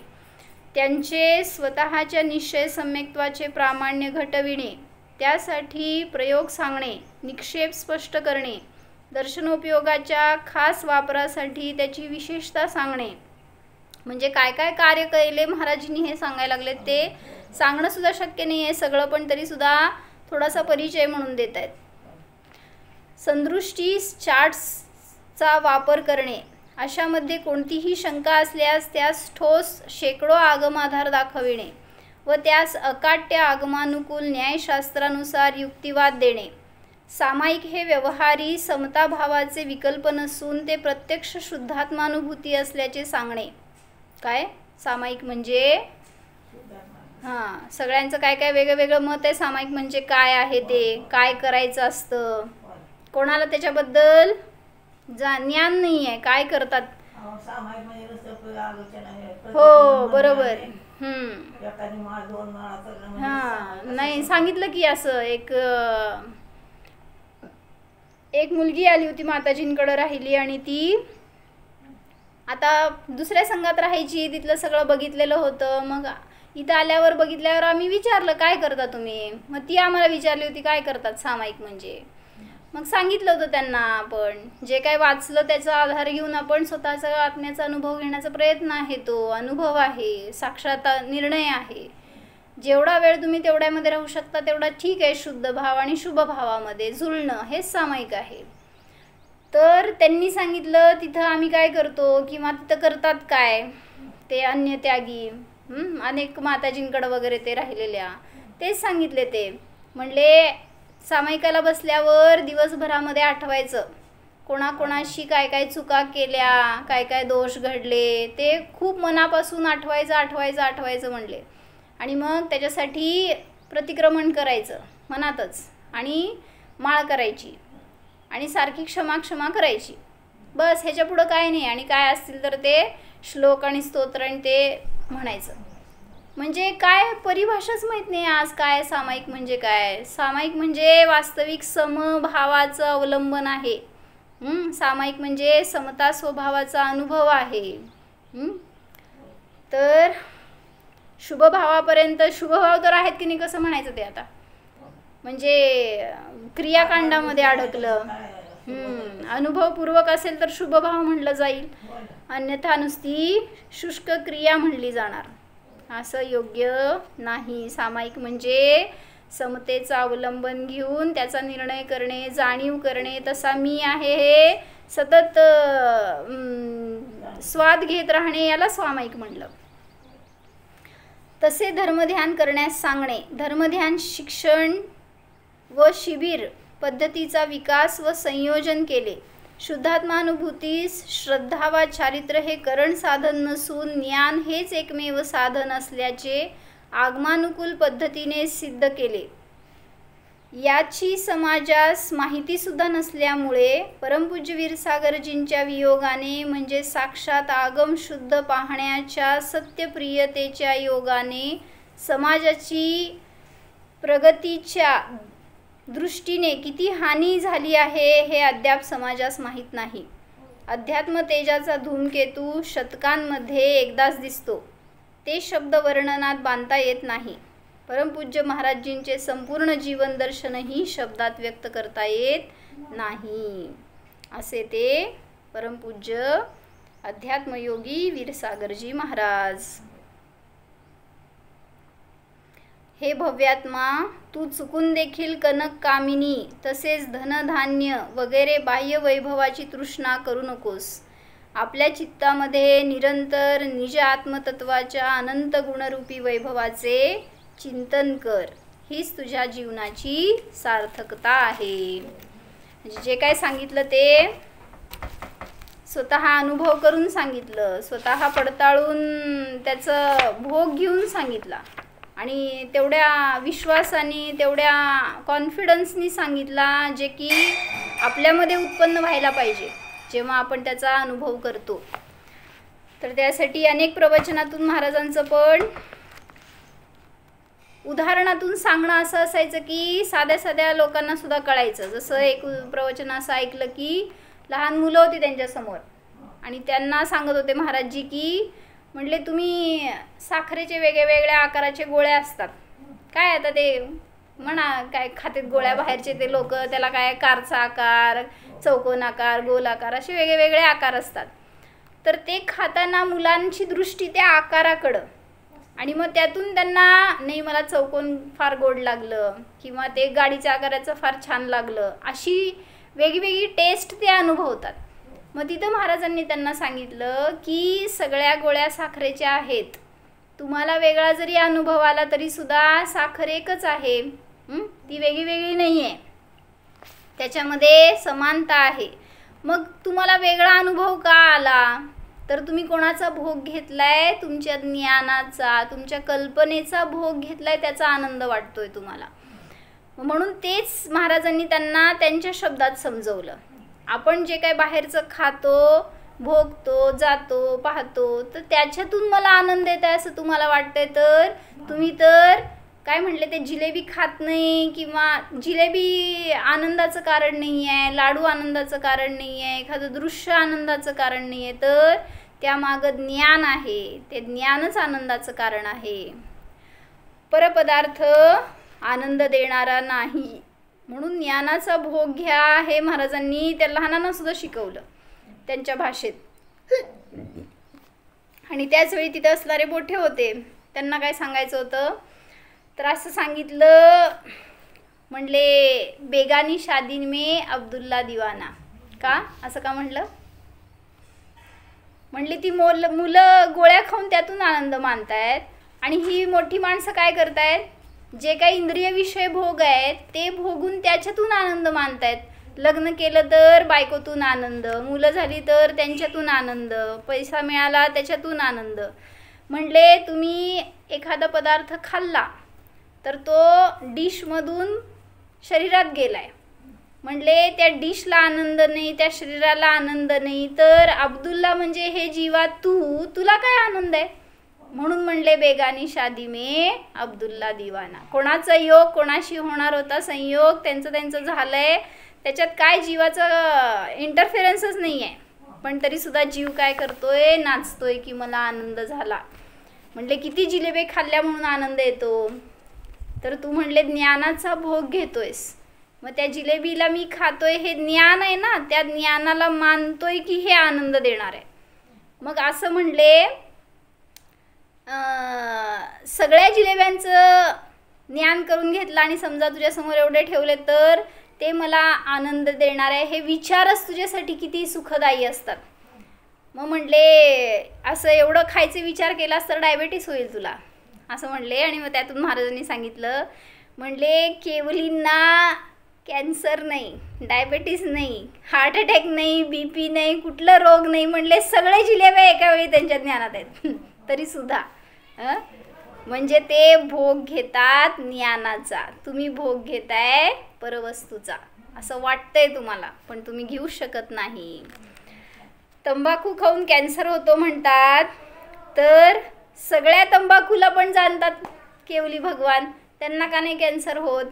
त्यांचे स्वतःच्या निश्चय सम्यक्त्वाचे प्रामाण्य घटविणे, त्यासाठी प्रयोग सांगणे, निक्षेप स्पष्ट करणे, दर्शनोपयोगाच्या खास वापरासाठी त्याची विशेषता सांगणे, म्हणजे काय काय कार्य केले महाराजांनी हे सांगायला लागले ते सांगणं सुद्धा शक्य नाही आहे सगळं, पण तरीसुद्धा थोडासा परिचय म्हणून देत आहेत. संदृष्टी चार्ट्सचा वापर करणे, अशामध्ये कोणतीही शंका असल्यास त्यास ठोस शेकडो आगमाधार दाखविणे व त्यास अकाट्य आगमानुकूल न्यायशास्त्रानुसार युक्तिवाद देणे. सामायिक हे व्यवहारी समताभावाचे विकल्प नसून ते प्रत्यक्ष शुद्धात्मानुभूती असल्याचे सांगणे. काय सामायिक म्हणजे हां, सगळ्यांचं काय काय वेगळं वेगळं मत आहे. सामायिक म्हणजे काय आहे, ते काय करायचं असतं, कोणाला त्याच्याबद्दल ज्ञान नाही आहे, काय करतात. हो बरोबर. हां, नाही सांगितलं की असं एक मुलगी आली होती माताजींकडे राहिली आणि ती आता दुसऱ्या संघात राहायची, तिथलं सगळं बघितलेलं होतं. मग इथं आल्यावर बघितल्यावर आम्ही विचारलं काय करता तुम्ही, मग ती आम्हाला विचारली होती काय करतात सामायिक म्हणजे. मग सांगितलं होतं त्यांना आपण जे काय वाचलं त्याचा आधार घेऊन आपण स्वतःचा आत्म्याचा अनुभव घेण्याचा प्रयत्न आहे, तो अनुभव आहे, साक्षात निर्णय आहे. जेवढा वेळ तुम्ही तेवढ्यामध्ये राहू शकता तेवढा ठीक आहे. शुद्ध भाव आणि शुभ भावामध्ये जुळणं हेच सामायिक आहे. तर त्यांनी सांगितलं तिथं आम्ही काय करतो किंवा तिथं करतात काय ते अन्य त्यागी अनेक माताजींकडं वगैरे ते राहिलेल्या तेच सांगितले. ते म्हणले सामायिकाला बसल्यावर दिवसभरामध्ये आठवायचं कोणाकोणाशी काय काय चुका केल्या, काय काय दोष घडले, ते खूप मनापासून आठवायचं म्हणले. आणि मग त्याच्यासाठी प्रतिक्रमण करायचं मनातच आणि माळ करायची आणि सारखी क्षमा करायची. बस ह्याच्या पुढं काय नाही. आणि काय असतील तर ते श्लोक आणि स्तोत्र आणि ते म्हणायचं. म्हणजे काय परिभाषाच माहीत नाही आज काय सामायिक म्हणजे काय. सामायिक म्हणजे वास्तविक समभावाचं अवलंबन आहे. सामायिक म्हणजे समता स्वभावाचा अनुभव आहे. तर शुभभावापर्यंत शुभभाव तर आहेत की नाही कसं म्हणायचं ते आता, म्हणजे क्रियाकांडामध्ये अडकलं. अनुभवपूर्वक असेल तर शुभभाव म्हणलं जाईल, अन्यथा नुसती शुष्क क्रिया म्हणली जाणार. असं योग्य नाही. सामायिक म्हणजे समतेचं अवलंबन घेऊन त्याचा निर्णय करणे, जाणीव करणे, तसा मी आहे हे सतत स्वाद घेत राहणे याला सामायिक म्हणलं. तसे धर्मध्यान करण्यास सांगणे, धर्मध्यान शिक्षण व शिबिर पद्धतीचा विकास व संयोजन केले. शुद्धात्मानुभूतीस श्रद्धा वा चारित्र्य हे करण साधन नसून ज्ञान हेच एकमेव साधन असल्याचे आगमानुकूल पद्धतीने सिद्ध केले. याची समाजास माहितीसुद्धा नसल्यामुळे परमपूज्य वीरसागरजींच्या वियोगाने म्हणजे साक्षात आगम शुद्ध पाहण्याच्या सत्यप्रियतेच्या योगाने समाजाची प्रगतीच्या दृष्टीने किती हानी झाली आहे हे अद्याप समाजास माहीत नाही. अध्यात्म तेजाचा धूमकेतू शतकांमध्ये एकदाच दिसतो. ते शब्द वर्णनात बांधता येत नाही. परमपूज्य महाराजजींचे संपूर्ण जीवन दर्शनही शब्दात व्यक्त करता येत नाही असे ते परमपूज्य अध्यात्मयोगी वीरसागरजी महाराज. हे भव्यात्मा, तू चुकून देखील कनक कामिनी तसेच धनधान्य वगैरे बाह्य वैभवाची तृष्णा करू नकोस. आपल्या चित्तामध्ये निरंतर निज आत्मतत्वाच्या अनंत गुणरूपी वैभवाचे चिंतन कर. हीच तुझ्या जीवनाची सार्थकता आहे. म्हणजे जे काय सांगितलं ते स्वतः अनुभव करून सांगितलं, स्वतः पडताळून त्याचं भोग घेऊन सांगितला आणि तेवढ्या विश्वासाने तेवढ्या कॉन्फिडन्सनी सांगितला जे की आपल्यामध्ये उत्पन्न व्हायला पाहिजे जेव्हा आपण त्याचा अनुभव करतो. तर त्यासाठी अनेक प्रवचनातून महाराजांचं पण उदाहरणातून सांगणं असं असायचं की साध्या साध्या लोकांना सुद्धा कळायचं. जसं एक प्रवचन असं ऐकलं की लहान मुलं होती त्यांच्यासमोर आणि त्यांना सांगत होते महाराजजी की म्हटले तुम्ही साखरेचे वेगवेगळ्या आकाराचे गोळ्या असतात काय, आता ते म्हणा काय खातेत गोळ्या बाहेरचे ते लोक, त्याला काय कारचा आकार, चौकोन आकार, गोल आकार असे वेगवेगळे आकार असतात. तर ते खाताना मुलांची दृष्टी त्या आकाराकडं आणि मग त्यातून त्यांना नाही मला चौकोन फार गोड लागलं किंवा ते गाडीच्या आकाराचं फार छान लागलं, अशी वेगवेगळी टेस्ट ते अनुभवतात. मग तिथं महाराजांनी त्यांना सांगितलं की सगळ्या गोळ्या साखरेच्या आहेत. तुम्हाला वेगळा जरी अनुभव आला तरी सुद्धा साखर एकच आहे, ती वेगळी वेगळी नाही आहे, त्याच्यामध्ये समानता आहे. मग तुम्हाला वेगळा अनुभव का आला तर तुम्ही कोणाचा भोग घेतलाय, तुमच्या ज्ञानाचा, तुमच्या कल्पनेचा भोग घेतलाय, त्याचा आनंद वाटतोय तुम्हाला. म्हणून तेच महाराजांनी त्यांना त्यांच्या शब्दात समजवलं. आपण जे काय बाहेरचं खातो, भोगतो, जातो, पाहतो, तर त्याच्यातून मला आनंद येत आहे असं तुम्हाला वाटतंय तर तुम्ही तर काय म्हटले ते जिलेबी खात नाही किंवा जिलेबी आनंदाचं कारण नाही आहे, लाडू आनंदाचं कारण नाही आहे, एखादं दृश्य आनंदाचं कारण नाही आहे, तर त्यामागं ज्ञान आहे, ते ज्ञानच आनंदाचं कारण आहे. परपदार्थ आनंद देणारा नाही. म्हणून ज्ञानाचा भोग घ्या हे महाराजांनी त्या लहानांना सुद्धा शिकवलं त्यांच्या भाषेत. आणि त्याचवेळी तिथे असणारे मोठे होते त्यांना काय सांगायचं होतं तर असं सांगितलं म्हणले बेगानी शादी में अब्दुल्ला दिवाना. का असं का म्हटलं? म्हणले ती मुलं गोळ्या खाऊन त्यातून आनंद मानतायत आणि ही मोठी माणसं काय करतायत, जे काही इंद्रिय विषय भोग आहेत ते भोगून त्याच्यातून आनंद मानतायत. लग्न केलं तर बायकोतून आनंद, मुलं झाली तर त्यांच्यातून आनंद, पैसा मिळाला त्याच्यातून आनंद. म्हणले तुम्ही एखादा पदार्थ खाल्ला तर तो डिशमधून शरीरात गेलाय, म्हणले त्या डिशला आनंद नाही, त्या शरीराला आनंद नाही, तर अब्दुल्ला म्हणजे हे जीवा तुला काय आनंद आहे? म्हणून म्हणले बेगानी शादी में अब्दुल्ला दिवाना. कोणाचा योग कोणाशी होणार होता संयोग त्यांचं झालंय, त्याच्यात काय जीवाचं इंटरफेरन्सच नाही आहे, पण तरीसुद्धा जीव काय करतोय, नाचतोय की मला आनंद झाला. म्हणले किती जिलेबी खाल्ल्या म्हणून आनंद येतो, तर तू म्हणले ज्ञानाचा भोग घेतोयस, मग त्या जिलेबीला मी खातोय हे ज्ञान आहे ना, त्या ज्ञानाला मानतोय की हे आनंद देणार आहे. मग असं म्हणले सगळ्या जिलेब्यांचं ज्ञान करून घेतलं आणि समजा तुझ्यासमोर एवढे ठेवले तर ते मला आनंद देणार आहे, हे विचारच तुझ्यासाठी किती सुखदायी असतात. मग म्हणले असं एवढं खायचे विचार केलास तर डायबेटीस होईल तुला असं म्हणले. आणि मग त्यातून महाराजांनी सांगितलं म्हणले केवलींना कॅन्सर नाही, डायबेटीस नाही, हार्ट अटॅक नाही, BP नाही, कुठलं रोग नाही, म्हणले सगळे जिलेबे एका वेळी त्यांच्या ज्ञानात आहेत तरीसुद्धा. म्हणजे ते भोग घेतात ज्ञानाचा, तुम्ही भोग घेताय परवस्तूचा असं वाटतंय तुम्हाला, पण तुम्ही घेऊ शकत नाही. तंबाखू खाऊन कॅन्सर होतो म्हणतात, तर सगळ्या तंबाखूला पण जाणतात केवली भगवान, त्यांना का नाही कॅन्सर होत?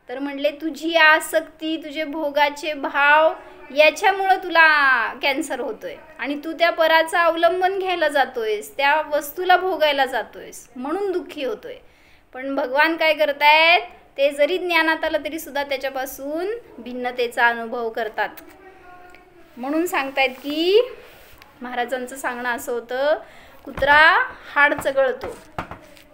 तर म्हणले तुझी आसक्ती, तुझे भोगाचे भाव याच्यामुळं तुला कॅन्सर होतोय आणि तू त्या पराचं अवलंबन घ्यायला जातोयस, त्या वस्तूला भोगायला जातोयस म्हणून दुःखी होतोय. पण भगवान काय करतायत, ते जरी ज्ञानात आलं तरी सुद्धा त्याच्यापासून भिन्नतेचा अनुभव करतात. म्हणून सांगतायत की महाराजांचं सांगणं असं होतं, कुत्रा हाड चघळतो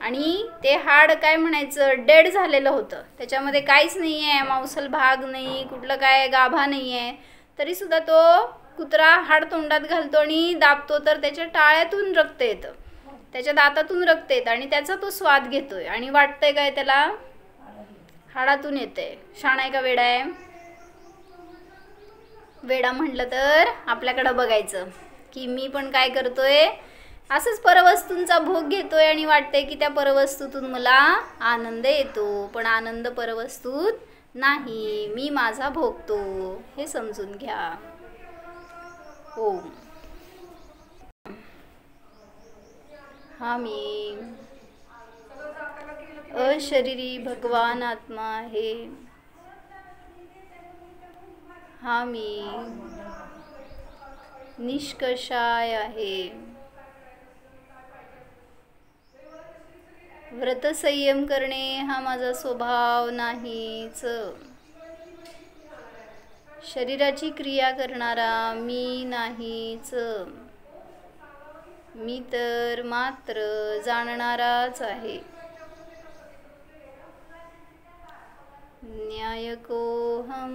आणि ते हाड काय म्हणायचं, डेड झालेलं होतं, त्याच्यामध्ये काहीच नाही आहे, मांसल भाग नाही, कुठलं काय गाभा नाही आहे, तरीसुद्धा तो कुत्रा हाड तोंडात घालतो आणि दाबतो, तर त्याच्या टाळ्यातून रक्त येतं, त्याच्या दातातून रक्त येतं आणि त्याचा तो स्वाद घेतोय आणि वाटतंय काय त्याला, हाडातून येतंय. शाणा आहे का वेडा आहे? वेडा म्हटलं तर आपल्याकडं बघायचं की मी पण काय करतोय, असंच परवस्तूंचा भोग घेतोय आणि वाटतंय की त्या परवस्तूतून मला आनंद येतो, पण आनंद परवस्तूत नाही, मी माझा भोगतो, हे समजून घ्या. ओम. हा मी अशरीरी भगवान आत्मा आहे. हा मी निष्कषाय आहे. व्रतसंयम करणे हा माझा स्वभाव नाहीच. शरीराची क्रिया करणारा मी नाहीच. मी तर मात्र जाणणाराच आहे. न्यायकोहम.